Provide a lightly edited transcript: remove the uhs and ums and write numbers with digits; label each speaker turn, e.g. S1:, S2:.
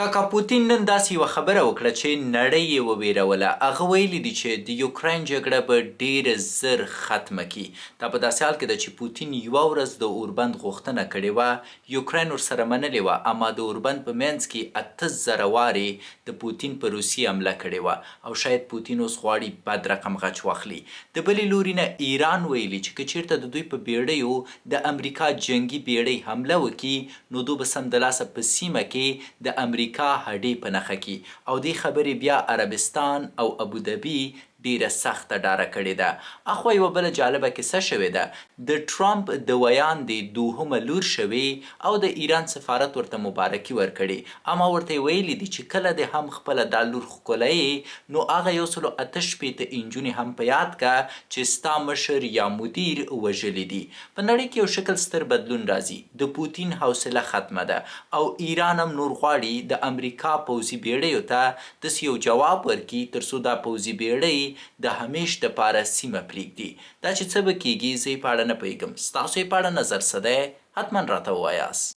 S1: کاکا پوتین نن داسې یوه خبره وکړه چې نړۍ یې وویروله. هغه ویلي دي چې د یوکراین جګړه به ډیره زر ختمه کړي. دا په داسې حال کې ده چې پوتین یوه ورځ د اوربند غوښتنه کړې وه، یوکراین ورسره منلې وه، اما د اوربند په منځ کې 8000 وارې د پوتین په روسیې حمله کړې وه او شاید پوتین اوس غواړي بد رقم غچ واخلي. د بلې لوري نه ایران ویلي چې که چیرته د دوی په بیړیو د امریکا جنگي بیړۍ حمله وکړي نو دوی به سمدلاسه په سیمه کې د امریکا هډې په نښه کړي او دې خبرې بیا عربستان او ابوظبي ډیره سخته ډاره کړې ده. اخوا یوه بله جالبه کیسه شوې ده، د ټرمپ د ویاندې دوهمه لور شوې او د ایران سفارت ورته مبارکي ورکړې، اما ورته یې ویلي دي چې کله دې هم خپله دا لور ښکلی نو هغه 168 انجونې هم په یاد که چې ستا مشر یا مدیر وژلي دي. په نړۍ کې یو شکل ستر بدلون راځي، د پوتین حوصله ختمه ده او ایران هم نور غواړي د امریکا پوځي بیړیو ته داسې یو جواب ورکړي تر څو دا پوځي بیړۍ د همیش دپاره سیمه پرېږدي. دا چې څه به کیږي زه یې په اړه نه پوهېږم، ستاسو یې په اړه نظر څه دی؟ حتما راته ووایاست.